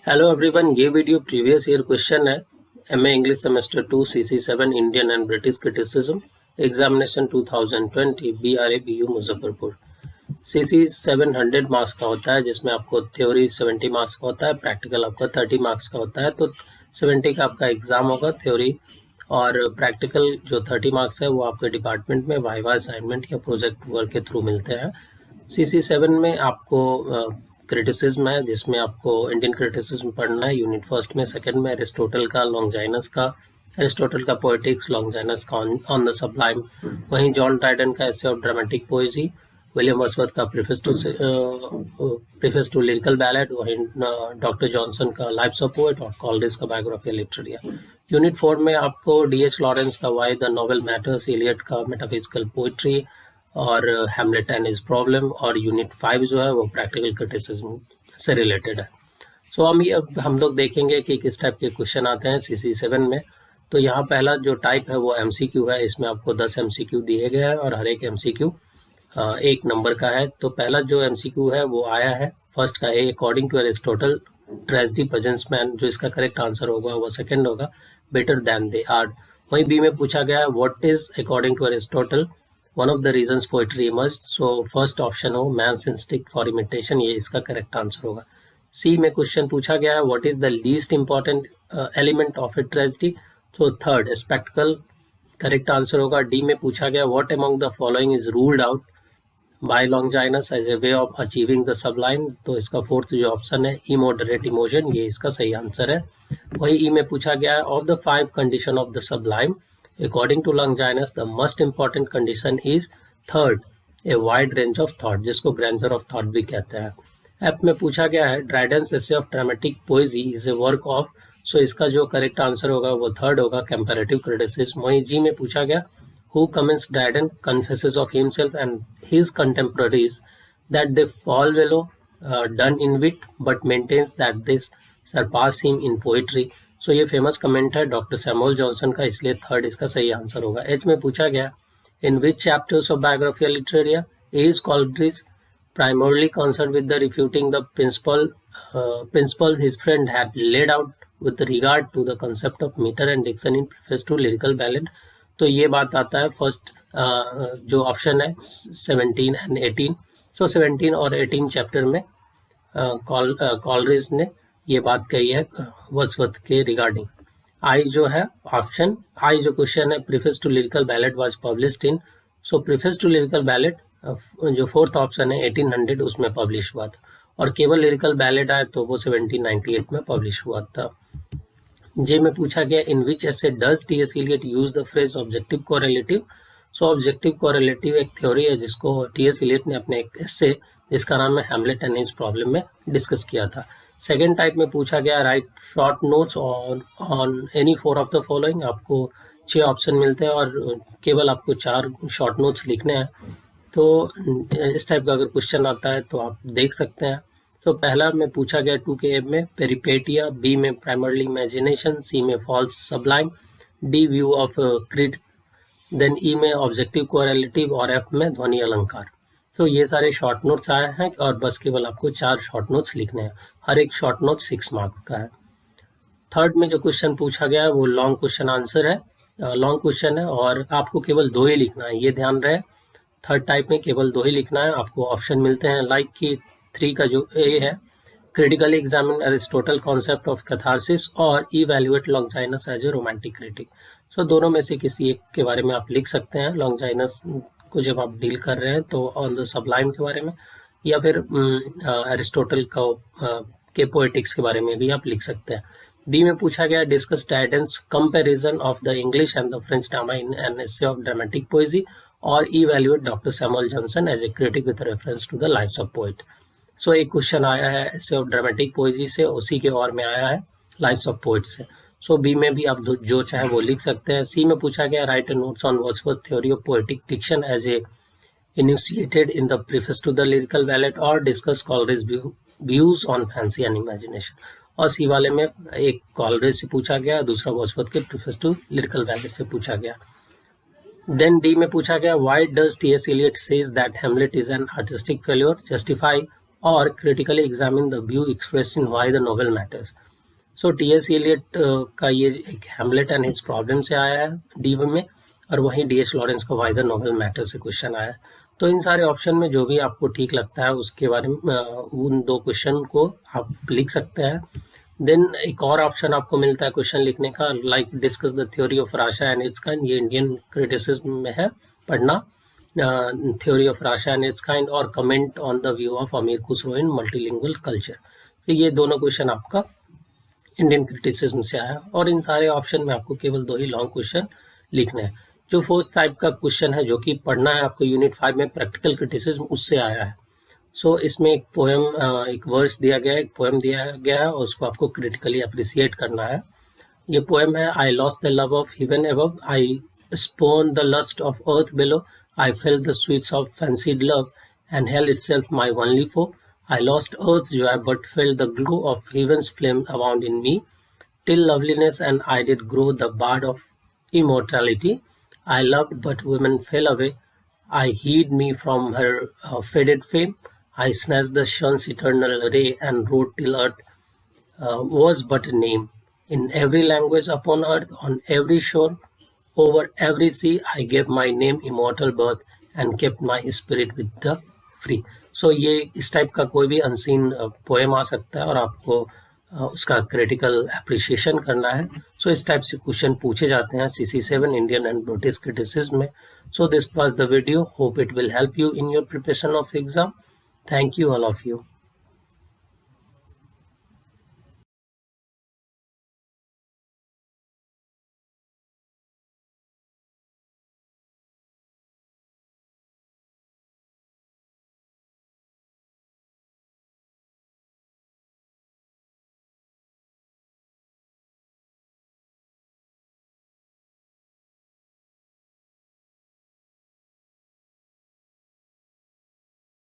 Hello everyone, ये video previous year question है। MA English semester 2 CC7 Indian and British criticism examination 2020 BRA BU Muzaffarpur. CC7 100 marks का होता है, जिसमें आपको थ्योरी 70 मार्क्स का होता है, प्रैक्टिकल आपका 30 मार्क्स का होता है। तो 70 का आपका एग्जाम होगा थ्योरी, और प्रैक्टिकल जो 30 मार्क्स है वो आपके डिपार्टमेंट में वाइवा असाइनमेंट या प्रोजेक्ट वर्क के थ्रू मिलते हैं। CC7 में आपको क्रिटिसिज्म है, जिसमें आपको इंडियन क्रिटिसिज्म पढ़ना है यूनिट फर्स्ट में। सेकंड में एरिस्टोटल का, लॉन्जाइनस का, एरिस्टोटल का पोएटिक्स, लॉन्जाइनस का ऑन द सब्लाइम। वहीं जॉन ड्राइडन का essay of dramatic poesy, William Wordsworth का प्रीफेस टू लिरिकल बैलेड, वहीं डॉक्टर जॉनसन का लाइफ्स ऑफ पोएट और कॉलरिज का बायोग्राफी लिटरेरिया। यूनिट 4 में आपको DH लॉरेंस का why the novel matters, Eliot का मेटाफिजिकल पोइट्री और हैमलेट एंड हिज प्रॉब्लम, और यूनिट 5 जो है वो प्रैक्टिकल क्रिटिसिज्म से रिलेटेड है। सो हम लोग देखेंगे कि किस टाइप के क्वेश्चन आते हैं CC7 में। तो यहाँ पहला जो टाइप है वो MCQ है। इसमें आपको 10 MCQ दिए गए हैं और हर एक MCQ 1 नंबर का है। तो पहला जो MCQ है वो आया है फर्स्ट का है, according to Aristotle tragedy presents man. जो इसका करेक्ट आंसर होगा वो सेकंड होगा, बेटर देन दे आर। वहीं बी में पूछा गया है, what is according to Aristotle one of the reasons poetry emerged. So first option हो मैन्स इंस्टिंक्ट फॉर इमिटेशन, ये इसका करेक्ट आंसर होगा। सी में क्वेश्चन पूछा गया है, what is the least important element of a tragedy. तो थर्ड स्पेक्टिकल करेक्ट आंसर होगा। डी में पूछा गया, what among the following is ruled out by Longinus as a way of achieving the sublime. तो इसका फोर्थ जो option है इमोडरेट emotion, ये इसका सही आंसर है। वही ई में पूछा गया है, of the 5 condition of the sublime according to Longinus the most important condition is third a wide range of thought, जिसको ग्रैंडर ऑफ थॉट भी कहते हैं। एफ में पूछा गया है, Dryden's essay of dramatic poesy is a work of. So इसका जो करेक्ट आंसर होगा वो थर्ड होगा, कंपैरेटिव क्रिटिसिज्म। वहीं जी में पूछा गया, who Cummins Dryden confesses of himself and his contemporaries that they fall below done in wit but maintains that they surpass him in poetry. So ये फेमस कमेंट है doctor Samuel Johnson का, इसलिए third इसका सही answer होगा। H में पूछा गया, in which chapters of Biographia Literaria is Coleridge primarily concerned with the refuting the principles his friend had laid out with regard to the concept of meter and diction in preface to lyrical ballad। तो ये बात आता है first जो option है 17 and 18। सो 17 और 18 chapter में Coleridge ने ये बात कही है वर्ड्सवर्थ के रिगार्डिंग। आई जो है ऑप्शन आई जो क्वेश्चन है, preface to lyrical ballad was published in. So preface to lyrical ballad जो फोर्थ ऑप्शन है 1800 उसमें पब्लिश हुआ था, और केवल लिरिकल बैलेड आए तो वो 1798 में पब्लिश हुआ था। जे में पूछा गया, in which essay does T S. Eliot use the phrase objective correlative. So objective correlative एक थ्योरी है जिसको टी.एस. इलियट ने अपने एक एस्से जिसका नाम है हैमलेट एंड हिज प्रॉब्लम में डिस्कस किया था। सेकेंड टाइप में पूछा गया, right short notes on any 4 of the following. आपको 6 ऑप्शन मिलते हैं और केवल आपको 4 शॉर्ट नोट्स लिखने हैं। तो इस टाइप का अगर क्वेश्चन आता है तो आप देख सकते हैं। तो पहला में पूछा गया 2K में पेरिपेटिया, बी में प्राइमरली इमेजिनेशन, सी में false sublime, D view of crit, then E में ऑब्जेक्टिव कोरिलेटिव और एफ में ध्वनि अलंकार। तो ये सारे शॉर्ट नोट्स आए हैं और बस केवल आपको 4 शॉर्ट नोट्स लिखने हैं। हर एक शॉर्ट नोट 6 मार्क्स का है। थर्ड में जो क्वेश्चन पूछा गया है वो लॉन्ग क्वेश्चन आंसर है, लॉन्ग क्वेश्चन है और आपको केवल 2 ही लिखना है, ये ध्यान रहे। थर्ड टाइप में केवल 2 ही लिखना है। आपको ऑप्शन मिलते हैं लाइक कि 3 का जो ए है, critically examine Aristotle concept of catharsis और evaluate Longinus as a romantic critic. So दोनों में से किसी एक के बारे में आप लिख सकते हैं, लॉन्जाइनस को जब आप डील कर रहे हैं तो ऑन द सब्लाइम के बारे में, या फिर एरिस्टोटल के पोएटिक्स के बारे में भी आप लिख सकते हैं। बी में पूछा गया, discuss Dryden's comparison of the English and the French drama in an essay of dramatic poesy और evaluate doctor Samuel Johnson as a critic with reference to the lives of poet. So एक question आया है ऐसे of dramatic पोएजी से, उसी के और में आया है लाइव्स ऑफ पोएट से। सो बी में भी आप जो चाहे वो लिख सकते हैं। सी में पूछा गया, write notes on Wordsworth theory of poetic diction as a initiated in the preface to the lyrical ballad और discuss Coleridge views on fancy and imagination. और सी वाले में एक कॉलरिज से पूछा गया, दूसरा वर्ड्सवर्थ के प्रीफेस टू लिरिकल बैलेड से पूछा गया। देन डी में पूछा गया, why does T S. Eliot say that Hamlet is an artistic failure, justify or critically examine the view expressed in why the novel matters. So T S. Eliot का ये एक Hamlet and his problem से आया है D में, और वहीं D.H.. Lawrence का वाई द नोवेल मैटर से क्वेश्चन आया है। तो इन सारे ऑप्शन में जो भी आपको ठीक लगता है उसके बारे में उन दो क्वेश्चन को आप लिख सकते हैं। देन एक और ऑप्शन आपको मिलता है क्वेश्चन लिखने का, like discuss the theory of rasa and its kind, ये इंडियन क्रिटिसिज्म में है पढ़ना, theory of rasa and its kind, और comment on the view of Amir Khusro in multilingual culture. तो ये दोनों क्वेश्चन आपका इंडियन क्रिटिसिज्म से आया, और इन सारे ऑप्शन में आपको केवल 2 ही लॉन्ग क्वेश्चन लिखने हैं। जो फोर्थ टाइप का क्वेश्चन है जो कि पढ़ना है आपको यूनिट 5 में, प्रैक्टिकल क्रिटिसिज्म, उससे आया है। सो इसमें एक पोएम, एक वर्स दिया गया है, एक पोएम दिया गया है, और उसको आपको क्रिटिकली अप्रिसिएट करना है। ये पोएम है, I lost the love of heaven above, I spurned the lust of earth below, I felt the sweets of fancied love, and hell itself my only foe, I lost earth's joy but felt the glow of heaven's flame abound in me, till loveliness and I did grow the bard of immortality. I loved but women fell away, I hid me from her faded fame, I snatched the sun's eternal ray and wrote till earth was but a name. In every language upon earth, on every shore, over every sea, I gave my name immortal birth and kept my spirit with the free. सो ये इस type का कोई भी unseen poem आ सकता है और आपको उसका क्रिटिकल एप्रिशिएशन करना है। सो इस टाइप से क्वेश्चन पूछे जाते हैं CC7 Indian and British criticism में। So this was the video, hope it will help you in your preparation of exam. Thank you all of you.